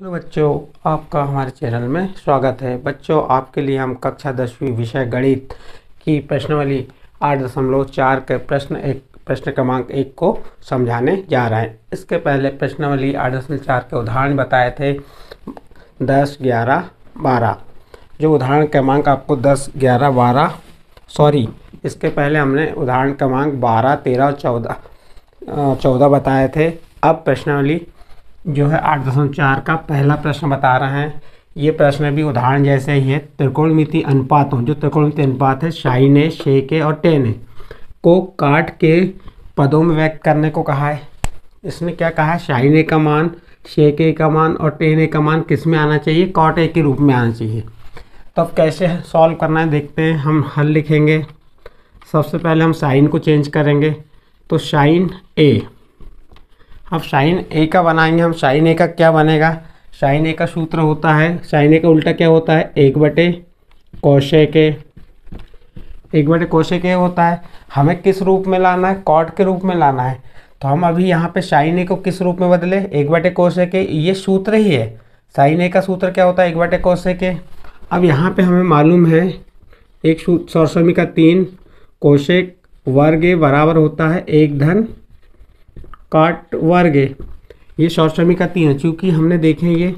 Hello बच्चों, आपका हमारे चैनल में स्वागत है। बच्चों, आपके लिए हम कक्षा 10वीं विषय गणित की प्रश्नावली 8.4 के प्रश्न क्रमांक 1 को समझाने जा रहे हैं। इसके पहले प्रश्नावली 8.4 के उदाहरण बताए थे 10, 11, 12। जो उदाहरण क्रमांक आपको 10, 11, 12 इसके पहले हमने उदाहरण क्रमांक 12, 13 और 14 बताए थे। अब प्रश्नावली जो है 8.4 का पहला प्रश्न बता रहे हैं। ये प्रश्न भी उदाहरण जैसे ही है। त्रिकोणमिति अनुपातों, जो त्रिकोणमिति अनुपात है साइन ए, सेक ए और टेन ए को काट के पदों में व्यक्त करने को कहा है। इसने क्या कहा है, साइन ए का मान, सेक ए का मान और टेन ए का मान किस में आना चाहिए, कॉट ए के रूप में आना चाहिए। तो अब कैसे सॉल्व करना है देखते हैं। हम हल लिखेंगे। सबसे पहले हम साइन को चेंज करेंगे, तो साइन ए। अब साइन ए का बनाएंगे हम। साइन ए का क्या बनेगा, साइन ए का सूत्र होता है, साइन ए का उल्टा क्या होता है, 1/कोसेक ए। 1/कोसेक ए होता है। हमें किस रूप में लाना है, कॉट के रूप में लाना है। तो हम अभी यहाँ पे साइन ए को किस रूप में बदले, 1/कोसेक ए। ये सूत्र ही है। साइन ए का सूत्र क्या होता है, 1/कोसेक ए। अब यहाँ पे हमें मालूम है एक सौरसमी का 3 कोसेक वर्ग ए बराबर होता है 1 कॉट वर्ग ए। ये सौरसमी का 3 है। चूँकि हमने देखे ये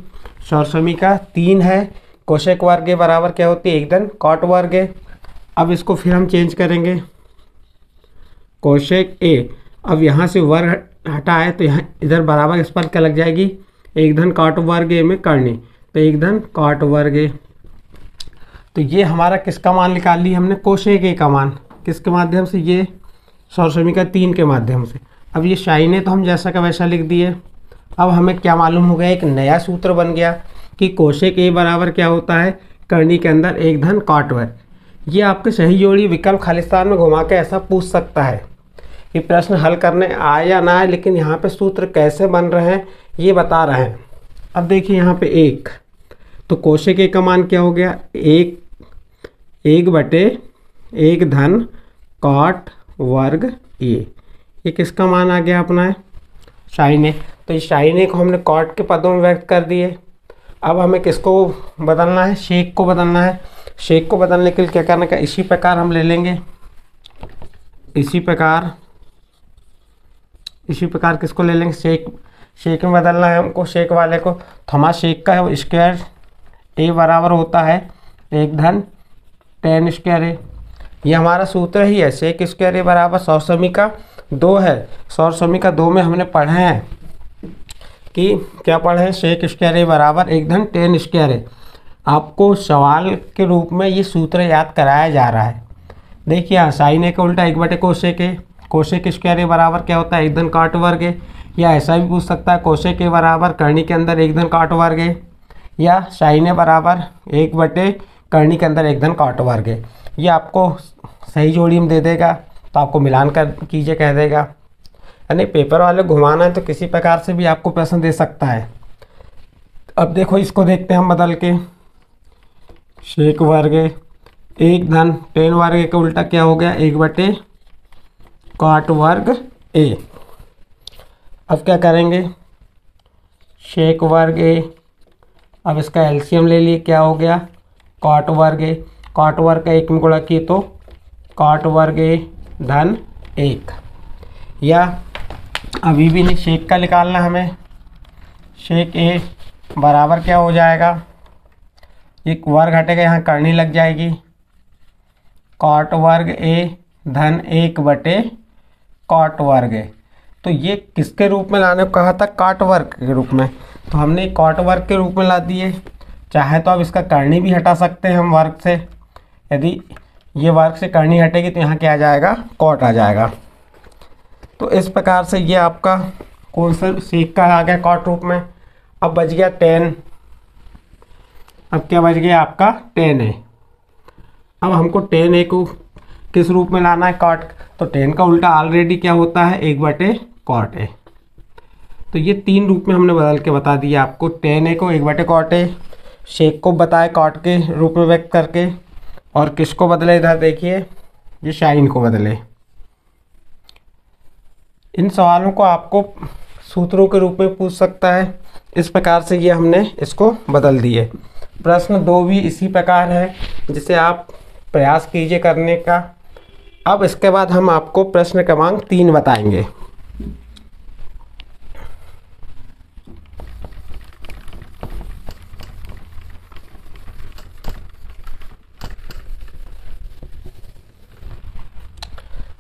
सौरसमी का 3 है, कोसेक वर्ग ए बराबर क्या होती है, 1 कॉट वर्ग ए। अब इसको फिर हम चेंज करेंगे, कोसेक ए। अब यहाँ से वर्ग हटा है तो यहाँ इधर बराबर इस पर क्या लग जाएगी, 1 कॉट वर्ग ए में करनी, तो 1 कॉट वर्ग ए। तो ये हमारा किसका मान निकाल ली हमने, कोसेक ए का मान। किसके माध्यम से, ये सौरसमी का 3 के माध्यम से। अब ये साइन है तो हम जैसा का वैसा लिख दिए। अब हमें क्या मालूम हो गया, एक नया सूत्र बन गया कि कोसेक ए बराबर क्या होता है, करनी के अंदर 1 कॉट वर्ग। ये आपके सही जोड़ी विकल्प खालिस्तान में घुमा के ऐसा पूछ सकता है कि प्रश्न हल करने आए या ना आए, लेकिन यहाँ पे सूत्र कैसे बन रहे हैं ये बता रहे हैं। अब देखिए यहाँ पे 1, तो कोसेक ए का मान क्या हो गया, 1/1 कॉट वर्ग ए। ये किसका मान आ गया अपना है, साइन ए। तो इस साइन ए को हमने कॉट के पदों में व्यक्त कर दिए। अब हमें किसको बदलना है, सेक को बदलना है। सेक को बदलने के लिए क्या करना है, इसी प्रकार हम ले लेंगे। इसी प्रकार किसको ले लेंगे, सेक में बदलना है हमको, सेक वाले को। तो हमारा सेक का स्क्वायर ए बराबर होता है 1 tan स्क्वायर ए। ये हमारा सूत्र ही है, सेक स्क्वायर ए बराबर सौरसमी का 2 है। सौरसमी का 2 में हमने पढ़े हैं कि क्या पढ़े हैं, सेक स्क्वायर ए बराबर 1 tan स्क्वायर ए। आपको सवाल के रूप में ये सूत्र याद कराया जा रहा है। देखिए यहाँ साइन ए का उल्टा 1/कोसेक ए। कोसेक स्क्वायर ए बराबर क्या होता है, 1 कॉट वर्ग ए। या ऐसा भी पूछ सकता है, कोसेक ए बराबर करनी के अंदर 1 कॉट वर्ग ए, या साइन ए बराबर 1 करनी के अंदर 1 कॉट वर्ग ए। ये आपको सही जोड़ी में दे देगा, तो आपको मिलान कर कीजिए कह देगा। यानी पेपर वाले घुमाना है तो किसी प्रकार से भी आपको प्रश्न दे सकता है। अब देखो इसको देखते हैं हम बदल के, सेक वर्ग 1 tan वर्ग का उल्टा क्या हो गया, 1/कॉट वर्ग ए। अब क्या करेंगे, सेक वर्ग ए। अब इसका एलसीएम ले लिए, क्या हो गया, कॉट वर्ग ए। कॉट वर्ग का 1 में गुणा किए तो कॉट वर्ग ए धन 1। या अभी भी नहीं, सेक का निकालना हमें। सेक ए बराबर क्या हो जाएगा, एक वर्ग हटेगा, यहाँ करनी लग जाएगी, कॉट वर्ग ए धन 1/कॉट वर्ग ए। तो ये किसके रूप में लाने को कहा था, कॉट वर्ग के रूप में। तो हमने कॉट वर्ग के रूप में ला दिए। चाहे तो अब इसका करनी भी हटा सकते हैं हम वर्ग से। यदि ये वर्ग से करनी हटेगी तो यहाँ क्या आ जाएगा, कॉट आ जाएगा। तो इस प्रकार से ये आपका कौन सा सेक का आ गया कॉट रूप में। अब बच गया 10। अब क्या बच गया आपका 10 है। अब हमको 10 ए को किस रूप में लाना है, कॉट। तो 10 का उल्टा ऑलरेडी क्या होता है, 1/कॉट ए। तो ये 3 रूप में हमने बदल के बता दिया आपको। 10 ए को 1/कॉट ए, सेक को बताए कॉट के रूप में व्यक्त करके, और किसको बदले, इधर देखिए ये साइन को बदले। इन सवालों को आपको सूत्रों के रूप में पूछ सकता है। इस प्रकार से ये हमने इसको बदल दिए। प्रश्न 2 भी इसी प्रकार है, जिसे आप प्रयास कीजिए करने का। अब इसके बाद हम आपको प्रश्न क्रमांक 3 बताएंगे।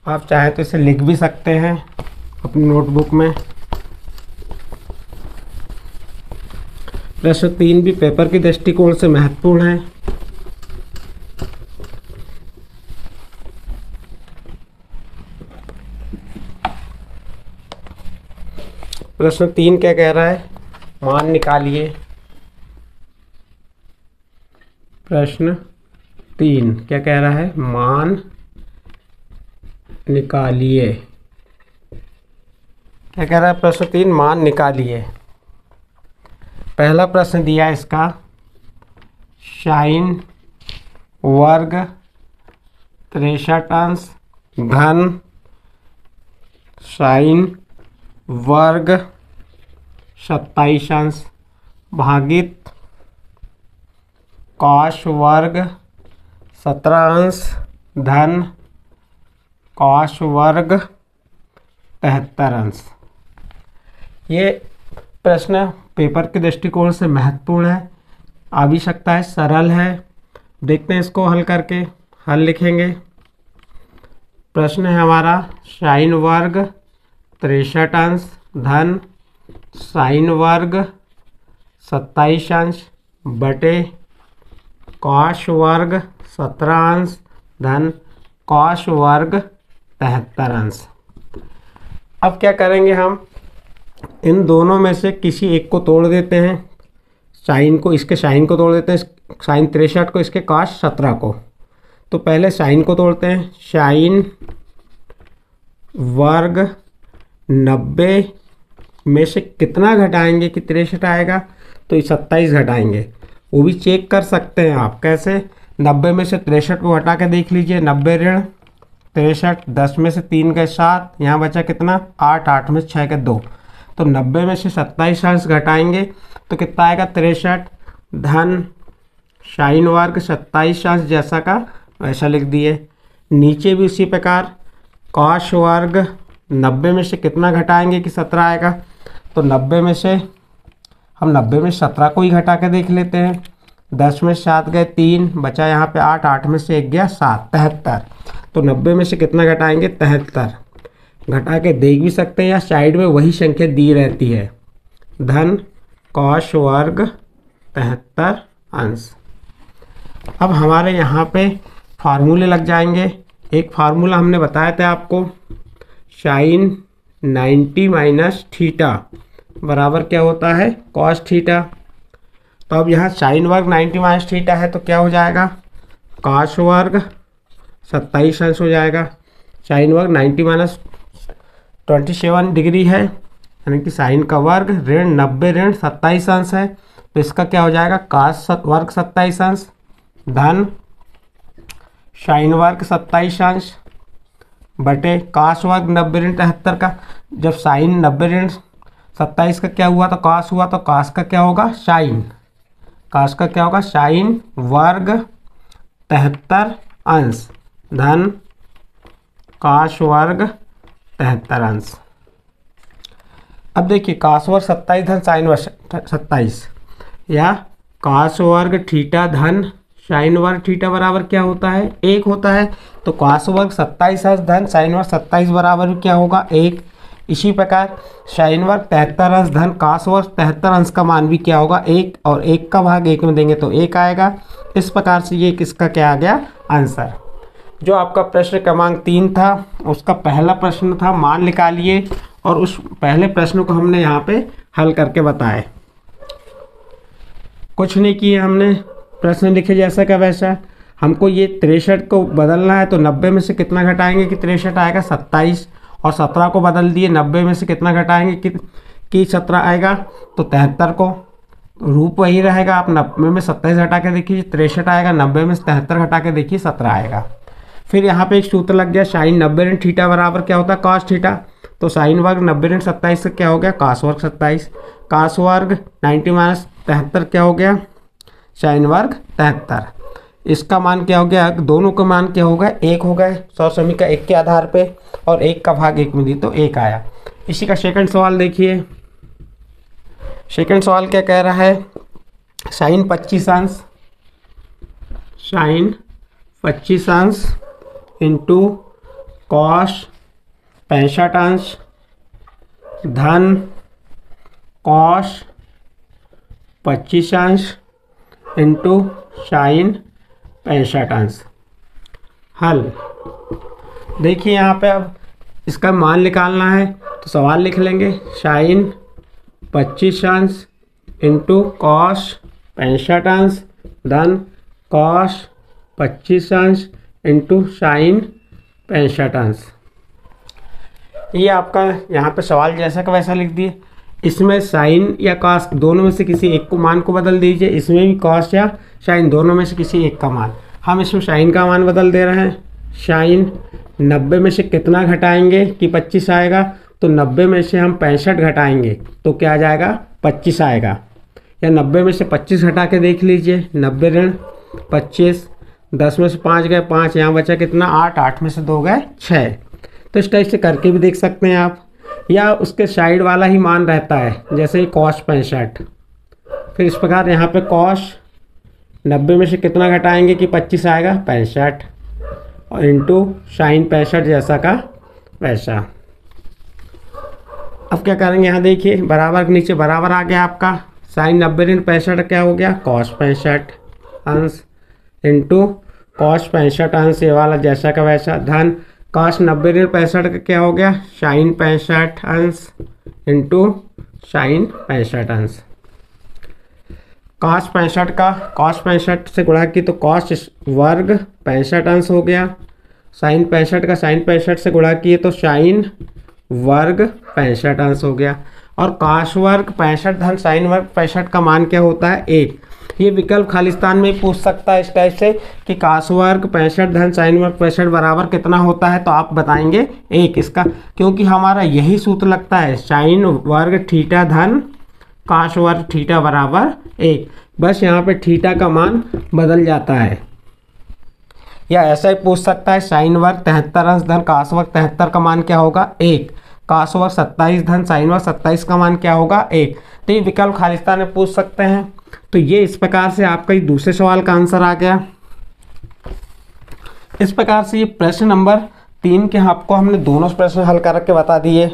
आप चाहें तो इसे लिख भी सकते हैं अपनी नोटबुक में। प्रश्न 3 भी पेपर के दृष्टिकोण से महत्वपूर्ण है। प्रश्न 3 क्या कह रहा है? मान निकालिए। प्रश्न 3 क्या कह रहा है? मान निकालिए। क्या कह रहा है? प्रश्न 3 मान निकालिए। पहला प्रश्न दिया इसका साइन वर्ग 63 अंश घन साइन वर्ग 27 अंश भागित कॉस वर्ग 17 अंश धन कॉस वर्ग 73 अंश। ये प्रश्न पेपर के दृष्टिकोण से महत्वपूर्ण है, आ भी सकता है, सरल है। देखते हैं इसको हल करके। हल लिखेंगे। प्रश्न है हमारा साइन वर्ग 63 अंश धन साइन वर्ग 27 अंश बटे कॉस वर्ग 17 अंश धन कॉस वर्ग 73 अंश। अब क्या करेंगे? हम इन दोनों में से किसी एक को तोड़ देते हैं। साइन को इसके साइन को तोड़ देते हैं, साइन 63 को इसके कॉस 17 को। तो पहले साइन को तोड़ते हैं। साइन वर्ग 90 में से कितना घटाएंगे कि 63 आएगा? तो 27 घटाएंगे। वो भी चेक कर सकते हैं आप। कैसे? 90 में से 63 को हटा के देख लीजिए। 90 ऋण 63, 10 में से 3 गए 7, यहाँ बचा कितना? 8, 8 में से 6 गए 2। तो 90 में से 27 अंश घटाएंगे तो कितना आएगा? 63 धन साइन वर्ग 27 अंश जैसा का वैसा लिख दिए। नीचे भी उसी प्रकार कॉस वर्ग 90 में से कितना घटाएंगे कि 17 आएगा? तो 90 में से हम 90 में 17 को ही घटा के देख लेते हैं। 10 में 7 गए 3, बचा यहाँ पे 8, 8 में से 1 गया 7, 73। तो 90 में से कितना घटाएंगे? 73। घटा के देख भी सकते हैं या साइड में वही संख्या दी रहती है, धन कॉस वर्ग 73 अंश। अब हमारे यहाँ पे फार्मूले लग जाएंगे। एक फार्मूला हमने बताया था आपको, साइन 90 माइनस थीटा बराबर क्या होता है? Cos theta. तो अब यहाँ साइन वर्ग 90 माइनस थीटा है तो क्या हो जाएगा? कॉस वर्ग 27 अंश हो जाएगा। साइन वर्ग 90 माइनस 27 डिग्री है, यानी कि साइन का वर्ग ऋण 90 ऋण 27 अंश है। तो इसका क्या हो जाएगा? कॉस वर्ग 27 अंश धन साइन वर्ग 27 अंश बटे कॉस वर्ग 90 ऋण 73 का। जब साइन 90 ऋण 27 का क्या हुआ तो कॉस हुआ, तो कॉस का क्या होगा? साइन। कॉस का क्या होगा? साइन वर्ग 73 अंश धन कॉस वर्ग 73 अंश। अब देखिए कॉस वर्ग 27 धन साइन वर्ग 27 या कॉस वर्ग थीटा धन साइन वर्ग थीटा बराबर क्या होता है? 1 होता है। तो कॉस वर्ग 27 अंश धन साइन वर्ग 27 बराबर क्या होगा? 1। इसी प्रकार साइन वर्ग 73 अंश धन कॉस वर्ग 73 अंश का मान भी क्या होगा? 1, और 1 का भाग 1 में देंगे तो 1 आएगा। इस प्रकार से ये किसका क्या आ गया? आंसर। जो आपका प्रश्न क्रमांक 3 था उसका पहला प्रश्न था मान निकालिए, और उस पहले प्रश्न को हमने यहाँ पे हल करके बताए। कुछ नहीं किए हमने, प्रश्न लिखे जैसा का वैसा। हमको ये 63 को बदलना है तो 90 में से कितना घटाएंगे कि 63 आएगा? 27। और 17 को बदल दिए, 90 में से कितना घटाएंगे कि 17 आएगा? तो 73 को। रूप वही रहेगा। आप 90 में 27 घटा के देखिए 63 आएगा, 90 में 73 घटा के देखिए 17 आएगा। फिर यहाँ पे एक सूत्र लग गया, साइन 90 ऋण थीटा बराबर क्या होता है? Cos theta. तो साइन वर्ग 90 ऋण 27 से क्या हो गया? कॉस वर्ग 27। काश वर्ग 90 माइनस 73 क्या हो गया, साइन वर्ग 73। इसका मान क्या हो गया, दोनों का मान क्या होगा, 1 हो गए। 100 समीकरण 1 के आधार पे, और 1 का भाग 1 में दी तो 1 आया। इसी का सेकंड सवाल देखिए। सेकंड सवाल क्या कह रहा है, साइन 25 अंश, साइन 25 अंश इंटू कॉस 65 अंश धन कॉस 25 अंश इंटू साइन 65 अंश। हल देखिए यहाँ पे अब इसका मान निकालना है तो सवाल लिख लेंगे, साइन 25 अंश इंटू कॉस 65 अंश धन कॉस 25 अंश इंटू साइन 65 अंश। ये आपका यहाँ पे सवाल जैसा का वैसा लिख दिए। इसमें साइन या कॉस दोनों में से किसी एक को मान को बदल दीजिए। इसमें भी कॉस या साइन दोनों में से किसी एक का मान। हम इसमें साइन का मान बदल दे रहे हैं। साइन 90 में से कितना घटाएंगे कि 25 आएगा, तो 90 में से हम 65 घटाएंगे तो क्या आ जाएगा, 25 आएगा। या 90 में से 25 घटा के देख लीजिए, 90 ऋण 25, 10 में से 5 गए 5, यहाँ बचा कितना 8, 8 में से 2 गए 6। तो इस टाइप से करके भी देख सकते हैं आप, या उसके साइड वाला ही मान रहता है, जैसे कॉस 65। फिर इस प्रकार यहाँ पे कॉस 90 में से कितना घटाएंगे कि 25 आएगा, 65, और इंटू साइन 65 जैसा का वैसा। अब क्या करेंगे, यहाँ देखिए बराबर के नीचे बराबर आ गया आपका, साइन 90 ऋण 65 क्या हो गया, कॉस 65 अंश इंटू कॉस 65 अंश ये वाला जैसा का वैसा, धन कॉस 90 ऋण 65 का क्या हो गया, साइन 65 अंश इंटू साइन 65 अंश। कॉस 65 का कॉस 65 से गुणा की तो कॉस वर्ग 65 अंश हो गया। साइन 65 का साइन 65 से गुणा किए तो साइन वर्ग 65 अंश हो गया। और कॉस वर्ग 65 धन साइन वर्ग 65 का मान क्या होता है, 1। ये विकल्प खालिस्तान में ही पूछ सकता है इस टाइप से कि कॉस वर्ग 65 धन साइन वर्ग 65 बराबर कितना होता है, तो आप बताएंगे 1 इसका, क्योंकि हमारा यही सूत्र लगता है, साइन वर्ग थीटा धन कॉस वर्ग थीटा बराबर 1। बस यहाँ पे थीटा का मान बदल जाता है। या ऐसा ही पूछ सकता है, साइन वर्ग 73 अंश धन कॉस वर्ग 73 का मान क्या होगा, 1। कॉस वर्ग 27 धन साइन वर्ग 27 का मान क्या होगा, 1। तो ये विकल्प खालिस्तान में पूछ सकते हैं। तो ये इस प्रकार से आपका ये दूसरे सवाल का आंसर आ गया। इस प्रकार से ये प्रश्न नंबर 3 के आपको हमने दोनों प्रश्न हल करके बता दिए।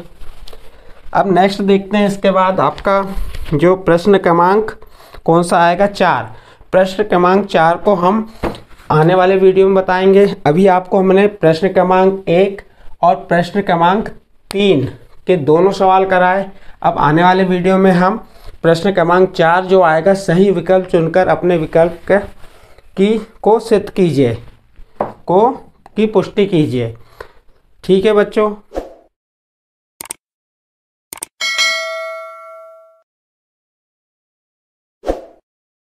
अब नेक्स्ट देखते हैं, इसके बाद आपका जो प्रश्न क्रमांक कौन सा आएगा, 4। प्रश्न क्रमांक 4 को हम आने वाले वीडियो में बताएंगे। अभी आपको हमने प्रश्न क्रमांक 1 और प्रश्न क्रमांक 3 के दोनों सवाल कराए। अब आने वाले वीडियो में हम प्रश्न क्रमांक 4 जो आएगा, सही विकल्प चुनकर अपने विकल्प को सिद्ध कीजिए, की पुष्टि कीजिए। ठीक है बच्चों।